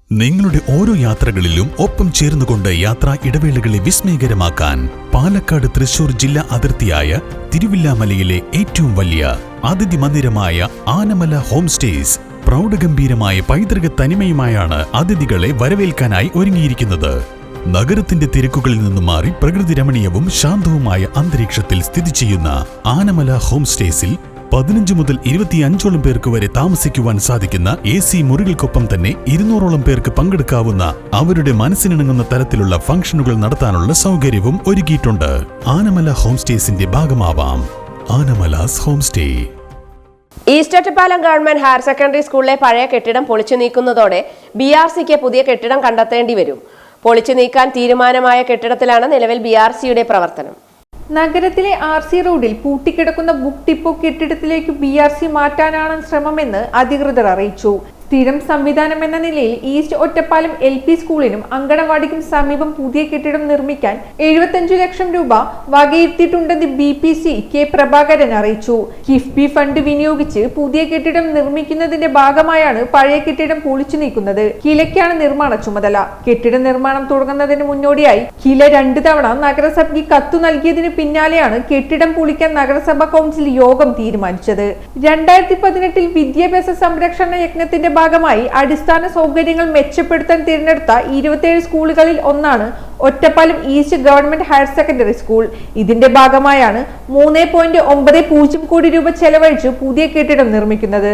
നിങ്ങളുടെ ഓരോ യാത്രകളിലും ഒപ്പം ചേർന്നുകൊണ്ട് യാത്രാ ഇടവേളകളെ വിസ്മയകരമാക്കാൻ പാലക്കാട് തൃശൂർ ജില്ലാ അതിർത്തിയായ തിരുവില്ലാമലയിലെ ഏറ്റവും വലിയ അതിഥി മന്ദിരമായ ആനമല ഹോം സ്റ്റേസ് പ്രൗഢഗംഭീരമായ പൈതൃക തനിമയുമായാണ് അതിഥികളെ വരവേൽക്കാനായി ഒരുങ്ങിയിരിക്കുന്നത്. നഗരത്തിന്റെ തിരക്കുകളിൽ നിന്നും മാറി പ്രകൃതി രമണീയവും ശാന്തവുമായ അന്തരീക്ഷത്തിൽ സ്ഥിതി ചെയ്യുന്ന ആനമല ഹോം സ്റ്റേസിൽ 15 മുതൽ 25ഓളം പേർക്ക് വരെ താമസിക്കുവാൻ സാധിക്കുന്ന AC മുറികൾക്കൊപ്പം തന്നെ 200ഓളം പേർക്ക് പങ്കെടുക്കാവുന്ന അവരുടെ മനസ്സിനിണങ്ങുന്ന തരത്തിലുള്ള ഫംഗ്ഷനുകൾ നടത്താനുള്ള സൗകര്യവും ഒരുക്കിയിട്ടുണ്ട്. ആനമല ഹോം സ്റ്റേസിന്റെ ഭാഗമാവാം. Anamala's home stay. East Ottapalam government higher secondary സ്കൂളിലെ പഴയ കെട്ടിടം പൊളിച്ചു നീക്കുന്നതോടെ BRCക്ക് പുതിയ കെട്ടിടം കണ്ടെത്തേണ്ടി വരും. പൊളിച്ചു നീക്കാൻ തീരുമാനമായ കെട്ടിടത്തിലാണ് നിലവിൽ BRCയുടെ പ്രവർത്തനം. നഗരത്തിലെ RC റോഡിൽ പൂട്ടിക്കിടക്കുന്ന ബുക്ക് ഡിപ്പോ കെട്ടിടത്തിലേക്ക് BRC മാറ്റാനാണ് ശ്രമമെന്ന് അധികൃതർ അറിയിച്ചു. സ്ഥിരം സംവിധാനം എന്ന നിലയിൽ ഈസ്റ്റ് ഒറ്റപ്പാലം LP സ്കൂളിനും അങ്കണവാടിക്കും സമീപം പുതിയ കെട്ടിടം നിർമ്മിക്കാൻ 75 ലക്ഷം രൂപ വകയിരുത്തിയിട്ടുണ്ടെന്ന് BPC K പ്രഭാകരൻ അറിയിച്ചു. കിഫ്ബി ഫണ്ട് വിനിയോഗിച്ച് പുതിയ കെട്ടിടം നിർമ്മിക്കുന്നതിന്റെ ഭാഗമായാണ് പഴയ കെട്ടിടം പൊളിച്ചു നീക്കുന്നത്. കിലയ്ക്കാണ് നിർമ്മാണ ചുമതല. കെട്ടിട നിർമ്മാണം തുടങ്ങുന്നതിന് മുന്നോടിയായി കില 2 തവണ നഗരസഭയ്ക്ക് കത്തു നൽകിയതിന് പിന്നാലെയാണ് കെട്ടിടം പൊളിക്കാൻ നഗരസഭാ കൗൺസിൽ യോഗം തീരുമാനിച്ചത്. 2018 വിദ്യാഭ്യാസ സംരക്ഷണ യജ്ഞത്തിന്റെ ഭാഗമായി അടിസ്ഥാന സൗകര്യങ്ങൾ മെച്ചപ്പെടുത്താൻ തിരഞ്ഞെടുത്ത 27 സ്കൂളുകളിൽ ഒന്നാണ് Ottapalam east government higher secondary school. ഇതിന്റെ ഭാഗമായാണ് 3.90 കോടി രൂപ ചെലവഴിച്ച് പുതിയ കെട്ടിടം നിർമ്മിക്കുന്നത്.